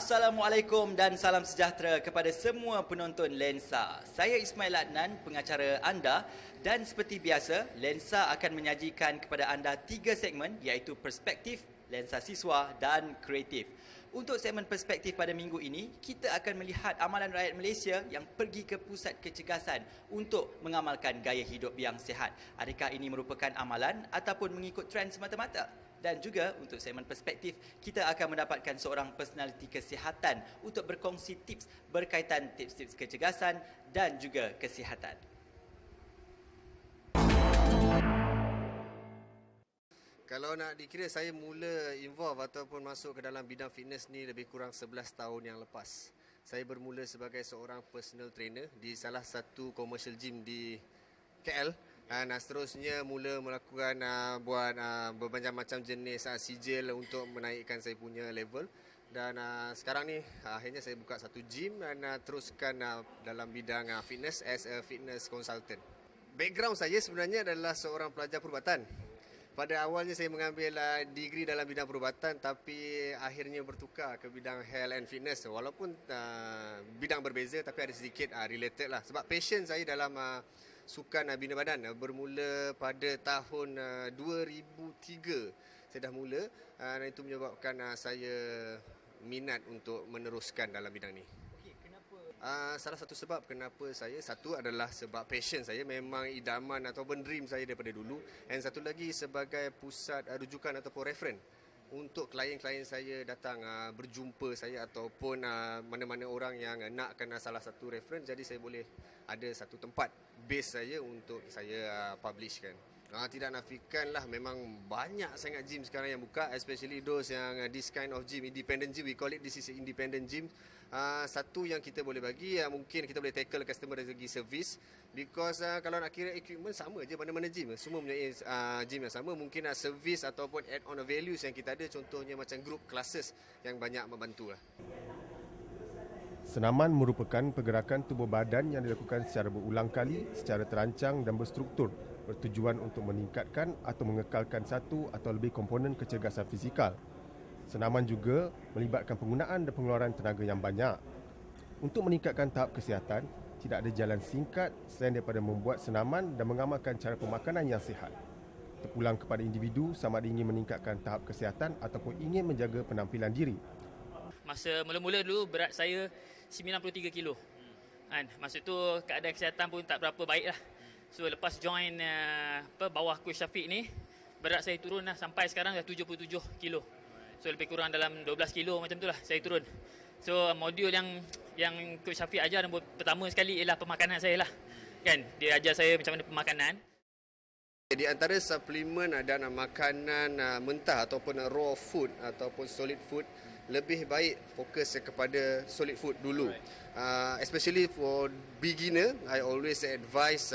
Assalamualaikum dan salam sejahtera kepada semua penonton Lensa. Saya Ismail Adnan, pengacara anda, dan seperti biasa, Lensa akan menyajikan kepada anda 3 segmen iaitu Perspektif, Lensa Siswa dan Kreatif. Untuk segmen Perspektif pada minggu ini, kita akan melihat amalan rakyat Malaysia yang pergi ke pusat kecergasan untuk mengamalkan gaya hidup yang sihat. Adakah ini merupakan amalan ataupun mengikut trend semata-mata? Dan juga untuk segmen Perspektif, kita akan mendapatkan seorang personaliti kesihatan untuk berkongsi tips berkaitan tips-tips kecergasan dan juga kesihatan. Kalau nak dikira, saya mula involve ataupun masuk ke dalam bidang fitness ni lebih kurang 11 tahun yang lepas. Saya bermula sebagai seorang personal trainer di salah satu commercial gym di KL. Dan seterusnya mula melakukan buat berbagai macam jenis sijil untuk menaikkan saya punya level. Dan sekarang ni akhirnya saya buka satu gym dan teruskan dalam bidang fitness as a fitness consultant. Background saya sebenarnya adalah seorang pelajar perubatan. Pada awalnya saya mengambil degree dalam bidang perubatan, tapi akhirnya bertukar ke bidang health and fitness. Walaupun bidang berbeza, tapi ada sedikit related lah. Sebab passion saya dalam sukan bina badan bermula pada tahun 2003. Saya dah mula dan itu menyebabkan saya minat untuk meneruskan dalam bidang ni. Salah satu sebab kenapa satu adalah sebab passion saya, memang idaman ataupun dream saya daripada dulu. Dan satu lagi sebagai pusat rujukan ataupun reference untuk klien-klien saya datang berjumpa saya ataupun mana-mana orang yang nak kena salah satu reference. Jadi saya boleh ada satu tempat base saya untuk saya publishkan. Tidak nafikanlah, memang banyak sangat gym sekarang yang buka, especially those yang this kind of gym, independent gym, we call it this is independent gym. Satu yang kita boleh bagi, mungkin kita boleh tackle customer dari segi service, because kalau nak kira equipment sama je mana-mana gym, semua mempunyai gym yang sama. Mungkin service ataupun add on values yang kita ada, contohnya macam group classes yang banyak membantu lah. Senaman merupakan pergerakan tubuh badan yang dilakukan secara berulang kali, secara terancang dan berstruktur, bertujuan untuk meningkatkan atau mengekalkan satu atau lebih komponen kecergasan fizikal. Senaman juga melibatkan penggunaan dan pengeluaran tenaga yang banyak. Untuk meningkatkan tahap kesihatan, tidak ada jalan singkat selain daripada membuat senaman dan mengamalkan cara pemakanan yang sihat. Terpulang kepada individu sama ada ingin meningkatkan tahap kesihatan ataupun ingin menjaga penampilan diri. Masa mula-mula dulu berat saya 93 kilo. Masa tu keadaan kesihatan pun tak berapa baik lah. So lepas join bawah Coach Syafiq ni, berat saya turun lah sampai sekarang dah 77 kilo. So lebih kurang dalam 12 kilo macam tu lah saya turun. So modul yang Coach Syafiq ajar pertama sekali ialah pemakanan saya lah. Kan, dia ajar saya macam mana pemakanan. Di antara suplemen dan makanan mentah ataupun raw food ataupun solid food, lebih baik fokus kepada solid food dulu. Especially for beginner, I always advise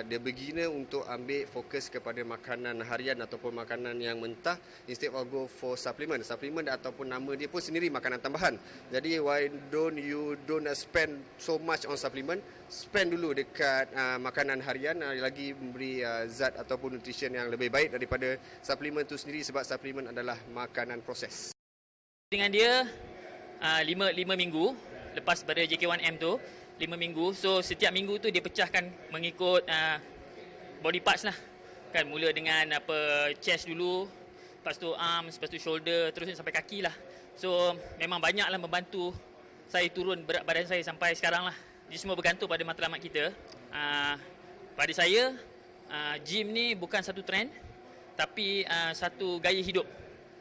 the beginner untuk ambil fokus kepada makanan harian ataupun makanan yang mentah instead of go for supplement. Supplement ataupun nama dia pun sendiri makanan tambahan. Jadi why don't spend so much on supplement? Spend dulu dekat makanan harian, lagi memberi zat ataupun nutrition yang lebih baik daripada supplement tu sendiri, sebab supplement adalah makanan proses. Dengan dia 5 minggu lepas pada JK1M tu, 5 minggu. So setiap minggu tu dia pecahkan mengikut body parts lah. Kan mula dengan chest dulu, lepas tu arms, lepas tu shoulder, terus sampai kaki lah. So memang banyaklah membantu saya turun berat badan saya sampai sekarang lah. Jadi semua bergantung pada matlamat kita. Pada saya, gym ni bukan satu trend, tapi satu gaya hidup.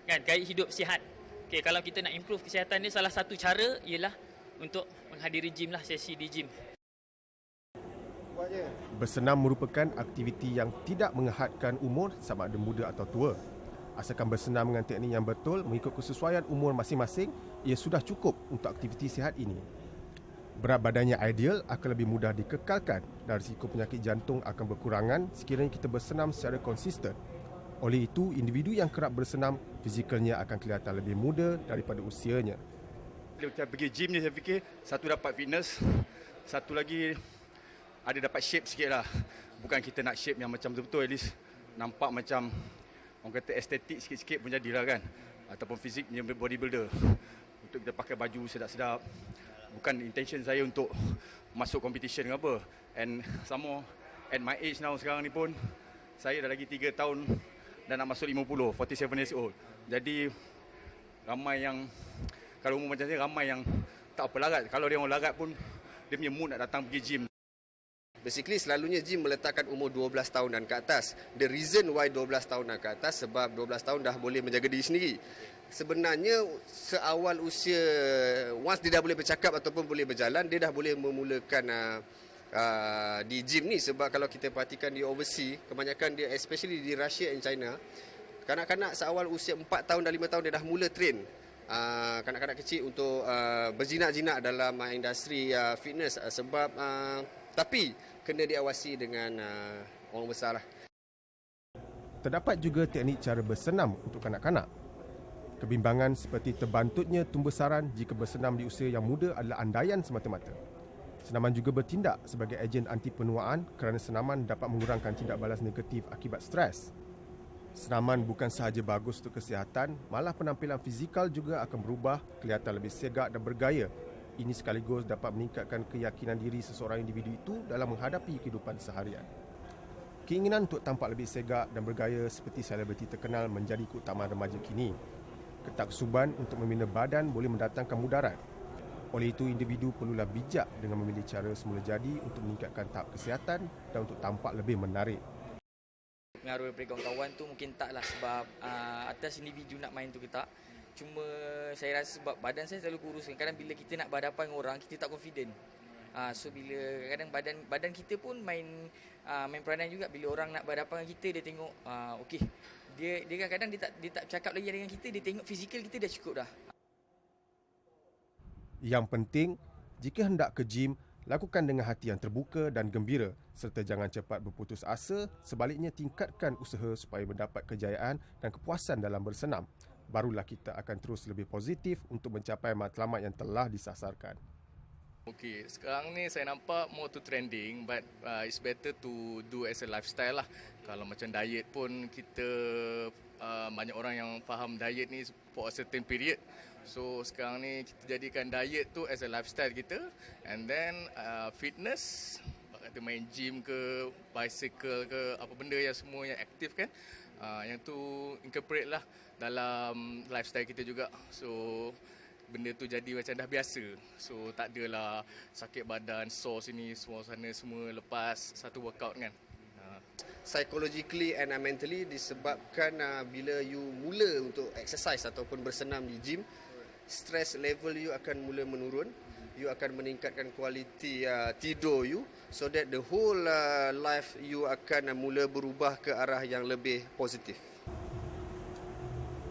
Kan, gaya hidup sihat. Okay, kalau kita nak improve kesihatan ni, salah satu cara ialah untuk menghadiri gym lah, sesi di gym. Bersenam merupakan aktiviti yang tidak menghadkan umur sama ada muda atau tua. Asalkan bersenam dengan teknik yang betul mengikut kesesuaian umur masing-masing, ia sudah cukup untuk aktiviti sihat ini. Berat badan yang ideal akan lebih mudah dikekalkan dan risiko penyakit jantung akan berkurangan sekiranya kita bersenam secara konsisten. Oleh itu, individu yang kerap bersenam, fizikalnya akan kelihatan lebih muda daripada usianya. Bila kita pergi gym ni, saya fikir satu dapat fitness, satu lagi ada dapat shape sikit lah. Bukan kita nak shape yang macam betul-betul, at least nampak macam orang kata estetik sikit-sikit pun jadilah kan. Ataupun fizik punya bodybuilder. untuk kita pakai baju sedap-sedap. Bukan intention saya untuk masuk competition ke apa. And some more, at my age now sekarang ni pun, saya dah lagi 3 tahun dan nak masuk 50, 47 years old. Jadi ramai yang, kalau umur macam saya, ramai yang tak apa larat. Kalau dia orang larat pun, dia punya mood nak datang pergi gym. Basically selalunya gym meletakkan umur 12 tahun dan ke atas. The reason why 12 tahun dan ke atas sebab 12 tahun dah boleh menjaga diri sendiri. Sebenarnya seawal usia, once dia dah boleh bercakap ataupun boleh berjalan, dia dah boleh memulakan di gym ni. Sebab kalau kita perhatikan di overseas, kebanyakan dia, especially di Russia and China, kanak-kanak seawal usia 4 tahun dan 5 tahun dia dah mula train. Kanak-kanak kecil untuk berjinak-jinak dalam industri fitness. Sebab tapi kena diawasi dengan orang besar lah. Terdapat juga teknik cara bersenam untuk kanak-kanak. Kebimbangan seperti terbantutnya tumbesaran jika bersenam di usia yang muda adalah andaian semata-mata. Senaman juga bertindak sebagai ejen anti penuaan kerana senaman dapat mengurangkan tindak balas negatif akibat stres. Senaman bukan sahaja bagus untuk kesihatan, malah penampilan fizikal juga akan berubah, kelihatan lebih segak dan bergaya. Ini sekaligus dapat meningkatkan keyakinan diri seseorang individu itu dalam menghadapi kehidupan seharian. Keinginan untuk tampak lebih segak dan bergaya seperti selebriti terkenal menjadi keutamaan remaja kini. Ketaksuban untuk membina badan boleh mendatangkan mudarat. Oleh itu, individu perlulah bijak dengan memilih cara semula jadi untuk meningkatkan tahap kesihatan dan untuk tampak lebih menarik. Pengaruh daripada kawan-kawan tu mungkin taklah sebab atas individu nak main tu ke tak. Cuma saya rasa sebab badan saya selalu kurus. Kadang bila kita nak berhadapan dengan orang, kita tak confident. So bila kadang badan kita pun main peranan juga. Bila orang nak berhadapan dengan kita, dia tengok okey. Dia kadang-kadang dia tak cakap lagi dengan kita, dia tengok fizikal kita dah cukup dah. Yang penting, jika hendak ke gym, lakukan dengan hati yang terbuka dan gembira serta jangan cepat berputus asa, sebaliknya tingkatkan usaha supaya mendapat kejayaan dan kepuasan dalam bersenam. Barulah kita akan terus lebih positif untuk mencapai matlamat yang telah disasarkan. Okay, sekarang ni saya nampak more to trending, but it's better to do as a lifestyle lah. Kalau macam diet pun kita banyak orang yang faham diet ni for a certain period. So sekarang ni kita jadikan diet tu as a lifestyle kita, and then fitness, kata main gym ke, bicycle ke, apa benda yang semua yang aktif kan, yang tu incorporate lah dalam lifestyle kita juga. So benda tu jadi macam dah biasa. So tak adalah sakit badan, sore sini, sore sana semua lepas satu workout kan. Psychologically and mentally disebabkan bila you mula untuk exercise ataupun bersenam di gym, stress level you akan mula menurun. You akan meningkatkan kualiti tidur you, so that the whole life you akan mula berubah ke arah yang lebih positif.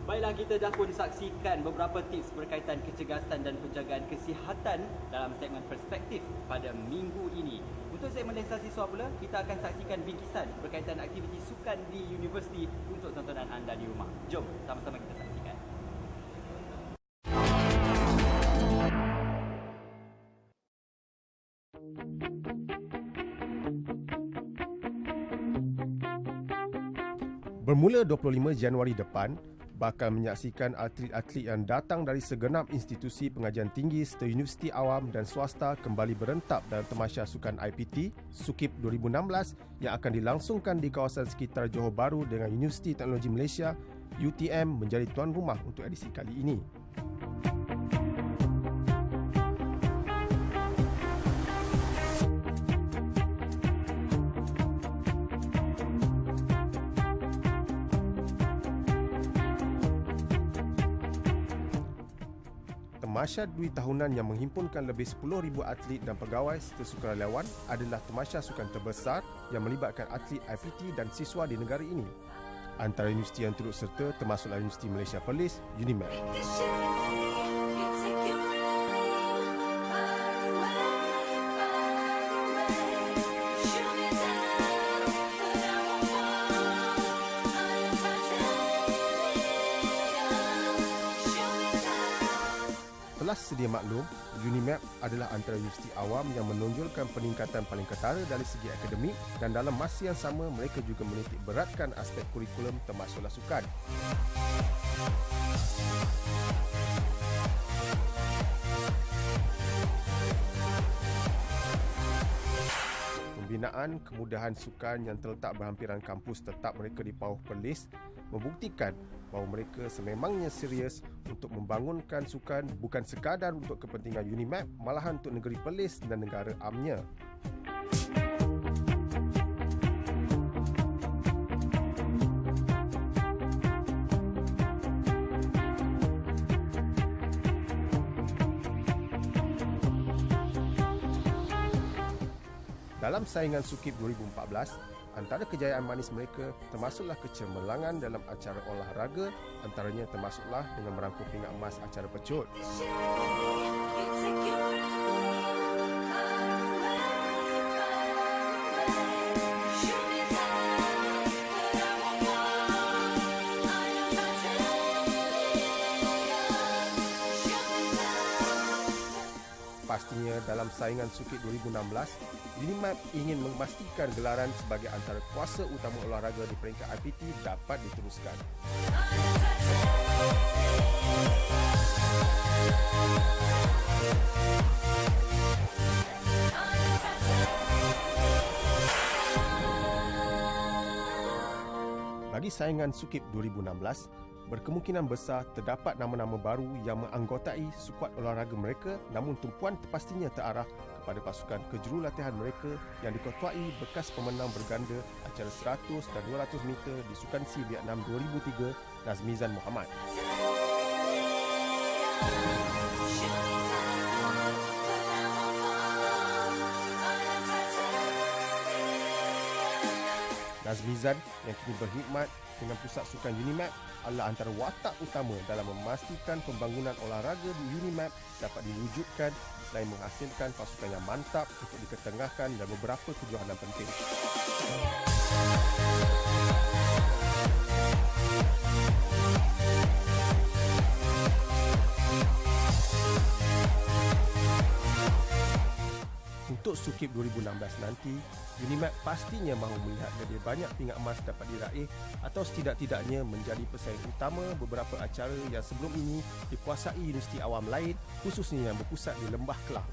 Baiklah, kita dah pun saksikan beberapa tips berkaitan kecergasan dan penjagaan kesihatan dalam segmen Perspektif pada minggu ini. Untuk segmen Lensa Siswa pula, kita akan saksikan bingkisan berkaitan aktiviti sukan di universiti untuk tontonan anda di rumah. Jom sama-sama kita saksikan. Bermula 25 Januari depan, bakal menyaksikan atlet-atlet yang datang dari segenap institusi pengajian tinggi serta universiti awam dan swasta kembali berentap dalam Tamasya Sukan IPT SUKIP 2016 yang akan dilangsungkan di kawasan sekitar Johor Bahru dengan Universiti Teknologi Malaysia UTM menjadi tuan rumah untuk edisi kali ini. Tamasya Dwi tahunan yang menghimpunkan lebih 10,000 atlet dan pegawai serta sukarelawan adalah tamasya sukan terbesar yang melibatkan atlet IPT dan siswa di negara ini. Antara universiti yang turut serta termasuklah Universiti Malaysia Perlis, UNIMEP. Telah sedia maklum, UNIMEP adalah antara universiti awam yang menonjolkan peningkatan paling ketara dari segi akademik dan dalam masa yang sama mereka juga menitik beratkan aspek kurikulum termasuklah sukan. pembinaan kemudahan sukan yang terletak berhampiran kampus tetap mereka di Pauh Perlis membuktikan bahawa mereka sememangnya serius untuk membangunkan sukan bukan sekadar untuk kepentingan UNIMAP, malahan untuk negeri Perlis dan negara amnya. Dalam saingan Sukip 2014, antara kejayaan manis mereka termasuklah kecemerlangan dalam acara olahraga, antaranya termasuklah dengan merangkum pingat emas acara pecut. Pastinya dalam saingan Sukip 2016, UNIMAP ingin memastikan gelaran sebagai antara kuasa utama olahraga di peringkat IPT dapat diteruskan. Bagi saingan Sukip 2016, berkemungkinan besar terdapat nama-nama baru yang menganggotai skuad olahraga mereka, namun tumpuan pastinya terarah kepada pasukan kejurulatihan mereka yang diketuai bekas pemenang berganda acara 100 dan 200 meter di Sukan SEA Vietnam 2003, Nazmizan Muhammad. Nazmizan yang kini berkhidmat dengan pusat sukan UNIMAP adalah antara watak utama dalam memastikan pembangunan olahraga di UNIMAP dapat diwujudkan selain menghasilkan pasukan yang mantap untuk diketengahkan dalam beberapa kejohanan penting. Untuk Sukip 2016 nanti, UNIMAP pastinya mahu melihat lebih banyak pingat emas dapat diraih atau setidak-tidaknya menjadi pesaing utama beberapa acara yang sebelum ini dikuasai universiti awam lain, khususnya yang berpusat di Lembah Kelang.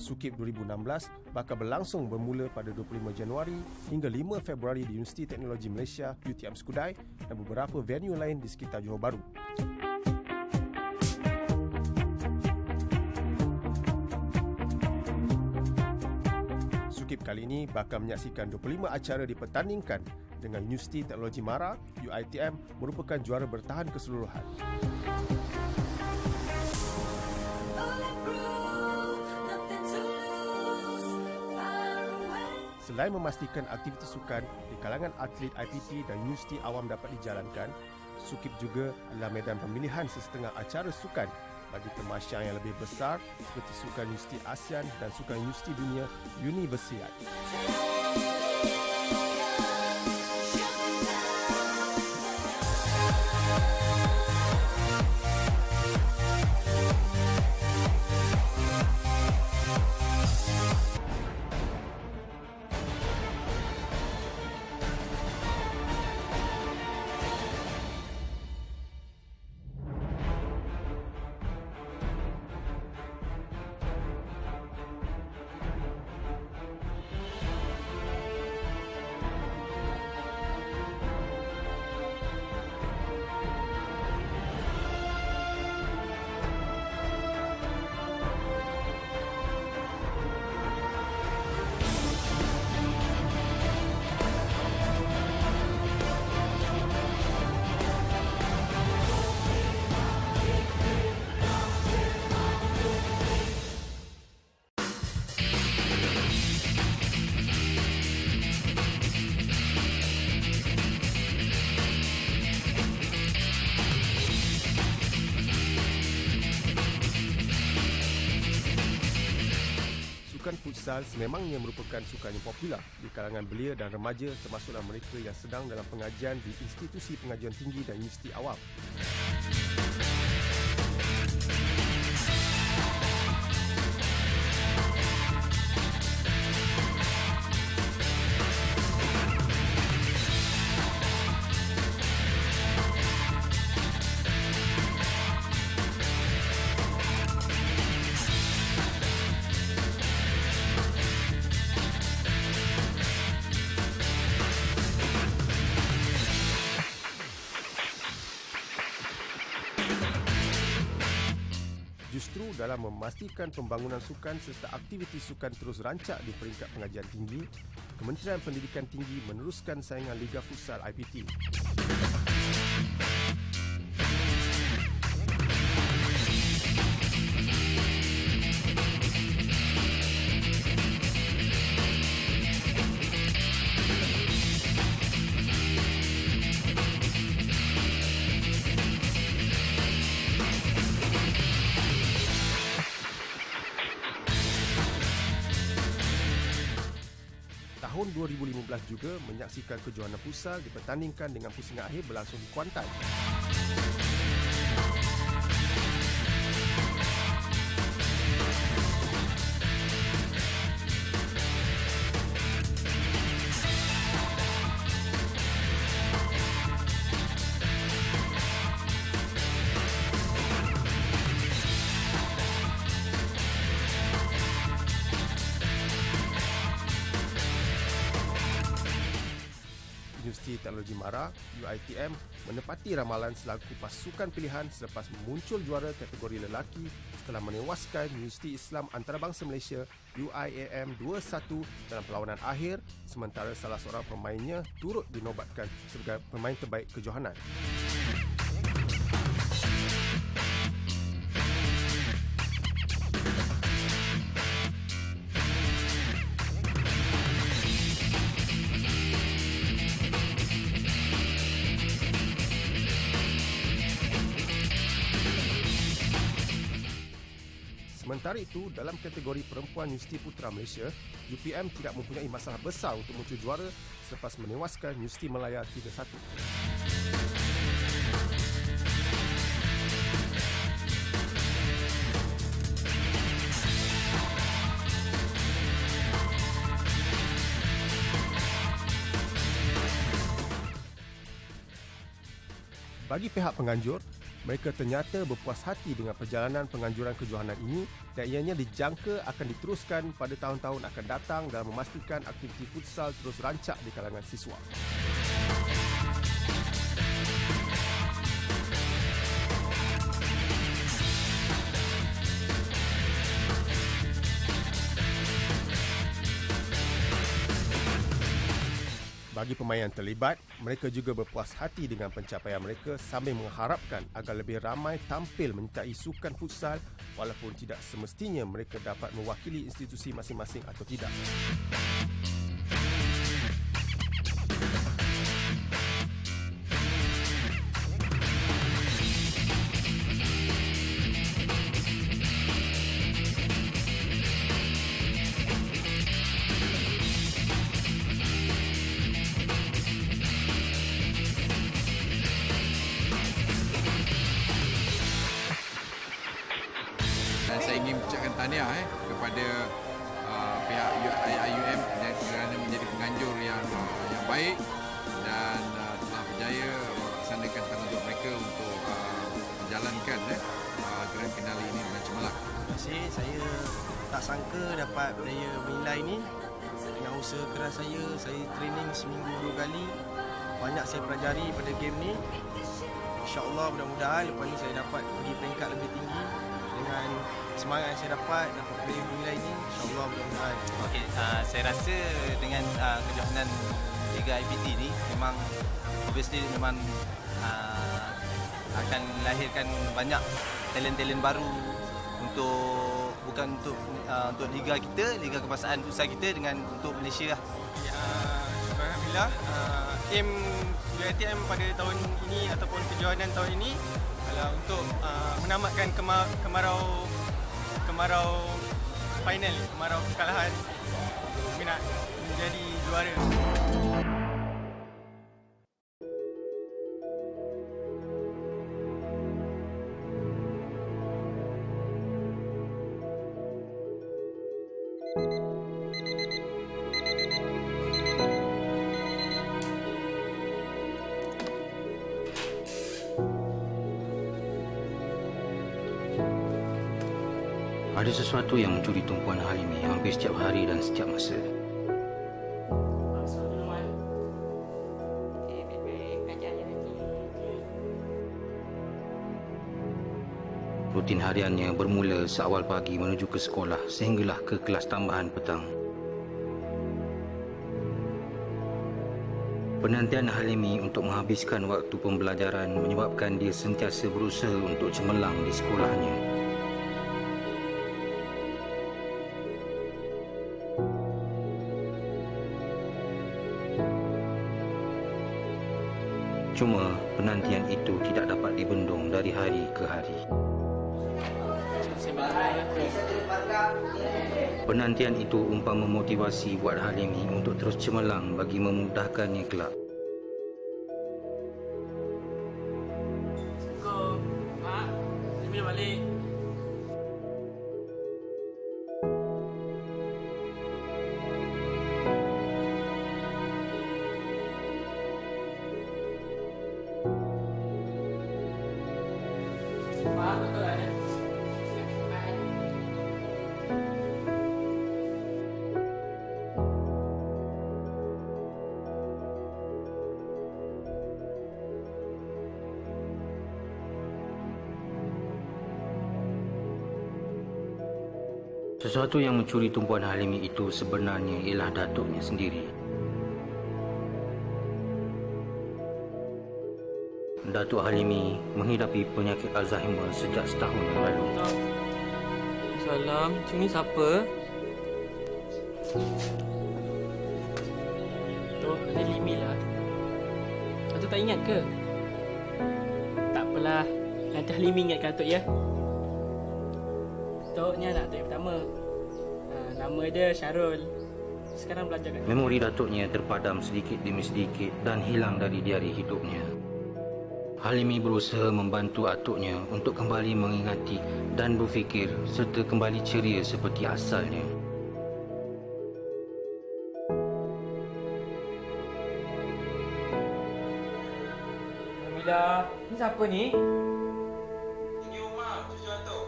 Sukip 2016 bakal berlangsung bermula pada 25 Januari hingga 5 Februari di Universiti Teknologi Malaysia UTM Skudai dan beberapa venue lain di sekitar Johor Bahru. Sukip kali ini bakal menyaksikan 25 acara dipertandingkan dengan Universiti Teknologi Mara UiTM merupakan juara bertahan keseluruhan. Selain memastikan aktiviti sukan di kalangan atlet IPT dan universiti awam dapat dijalankan, Sukip juga adalah medan pemilihan sesetengah acara sukan bagi temasyang yang lebih besar seperti Sukan Universiti ASEAN dan Sukan Universiti Dunia Universiade. Sukan futsal sememangnya merupakan sukan yang popular di kalangan belia dan remaja, termasuklah mereka yang sedang dalam pengajian di institusi pengajian tinggi dan universiti awam. Justru dalam memastikan pembangunan sukan serta aktiviti sukan terus rancak di peringkat pengajian tinggi, Kementerian Pendidikan Tinggi meneruskan saingan Liga Futsal IPT. Tahun 2015 juga menyaksikan kejohanan futsal dipertandingkan dengan pusingan akhir berlangsung di Kuantan. Universiti Teknologi Mara (UiTM) menepati ramalan selaku pasukan pilihan selepas muncul juara kategori lelaki setelah menewaskan Universiti Islam Antarabangsa Malaysia UIAM 2-1 dalam perlawanan akhir, sementara salah seorang pemainnya turut dinobatkan sebagai pemain terbaik kejohanan. Sementara itu, dalam kategori perempuan Universiti Putra Malaysia, UPM tidak mempunyai masalah besar untuk muncul juara selepas menewaskan Universiti Melaya 3-1. Bagi pihak penganjur, mereka ternyata berpuas hati dengan perjalanan penganjuran kejohanan ini dan ianya dijangka akan diteruskan pada tahun-tahun akan datang dalam memastikan aktiviti futsal terus rancak di kalangan siswa. Bagi pemain yang terlibat, mereka juga berpuas hati dengan pencapaian mereka sambil mengharapkan agar lebih ramai tampil menyertai sukan futsal walaupun tidak semestinya mereka dapat mewakili institusi masing-masing atau tidak. Dan saya ingin ucapkan tahniah kepada pihak IUM kerana menjadi penganjur yang baik dan telah berjaya melaksanakan tanggungjawab mereka untuk menjalankan grand finale ini dengan cemerlang. Terima kasih, saya tak sangka dapat berjaya menilai ini. Dengan usaha keras saya training seminggu 2 kali. Banyak saya pelajari pada game ni. InsyaAllah mudah-mudahan lepas ni saya dapat pergi peringkat lebih tinggi. Dengan semangat yang saya dapat berjaya menilai ini, InsyaAllah mudah-mudahan. Okey, saya rasa dengan kejohanan Liga IPT ni memang obviously memang akan melahirkan banyak talent-talent baru bukan untuk liga kita, liga kebangsaan futsal kita dengan untuk Malaysia lah. Alhamdulillah, aim UiTM pada tahun ini ataupun kejohanan tahun ini adalah untuk menamatkan kemarau final, kemarau kekalahan, nak menjadi juara. Ada sesuatu yang mencuri tumpuan Halimi hampir setiap hari dan setiap masa. Rutin hariannya bermula seawal pagi menuju ke sekolah sehinggalah ke kelas tambahan petang. Penantian Halimi untuk menghabiskan waktu pembelajaran menyebabkan dia sentiasa berusaha untuk cemerlang di sekolahnya. Cuma penantian itu tidak dapat dibendung dari hari ke hari. Penantian itu umpama motivasi buat Halimi untuk terus cemerlang bagi memudahkannya kelak. Assalamualaikum. Mak, saya bila balik. Mak, betul tak ada? Sesuatu yang mencuri tumpuan Halimi itu sebenarnya ialah datuknya sendiri. Datuk Halimi menghidapi penyakit Alzheimer sejak setahun yang lalu. Salam, ni siapa? Tuh, ada Limi lah. Datuk tak ingat ke? Tak apalah, nanti Halimi ingatkan Datuk ya. Datuk ni anak Datuk yang pertama. Nama dia Syarul. Sekarang belajar kat Memori datuknya terpadam sedikit demi sedikit dan hilang dari diari hidupnya. Halimi berusaha membantu atuknya untuk kembali mengingati dan berfikir serta kembali ceria seperti asalnya. Alhamdulillah. Ni siapa ni? Ini Umar, cucu Atok.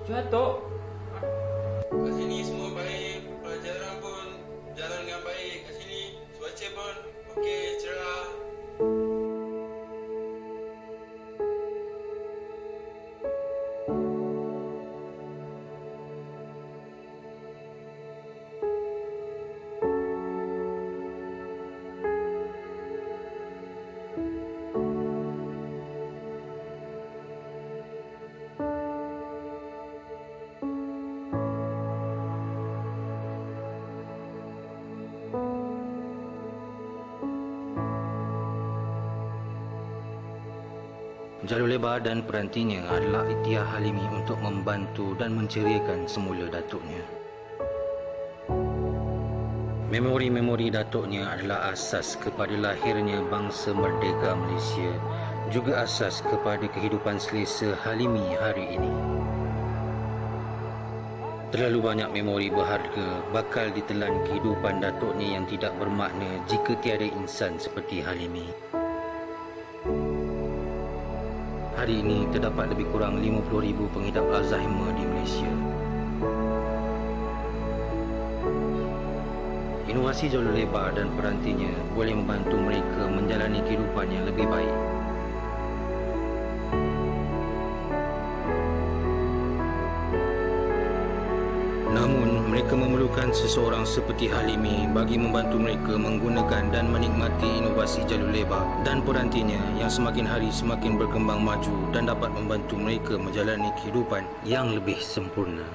Cucu Atok? Kat sini semua baik, pelajaran pun jalan dengan baik. Kat sini cuaca pun okey, cerah. Jalur lebar dan perantinya adalah ikhtiar Halimi untuk membantu dan menceriakan semula datuknya. Memori-memori datuknya adalah asas kepada lahirnya bangsa merdeka Malaysia, juga asas kepada kehidupan selesa Halimi hari ini. Terlalu banyak memori berharga bakal ditelan kehidupan datuknya yang tidak bermakna jika tiada insan seperti Halimi. Hari ini terdapat lebih kurang 50,000 pengidap Alzheimer di Malaysia. Inovasi jalur lebar dan perantinya boleh membantu mereka menjalani kehidupan yang lebih baik. Namun, mereka memerlukan seseorang seperti Halimi bagi membantu mereka menggunakan dan menikmati inovasi jalur lebar dan perantinya yang semakin hari semakin berkembang maju dan dapat membantu mereka menjalani kehidupan yang lebih sempurna.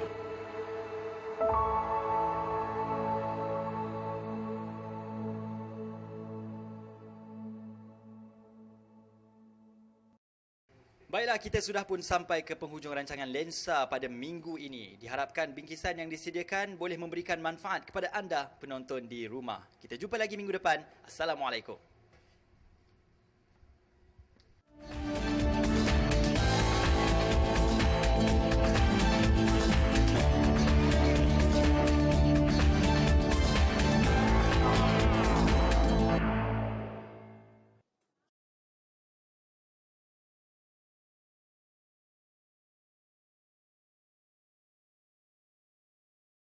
Baiklah, kita sudah pun sampai ke penghujung rancangan Lensa pada minggu ini. Diharapkan bingkisan yang disediakan boleh memberikan manfaat kepada anda penonton di rumah. Kita jumpa lagi minggu depan. Assalamualaikum.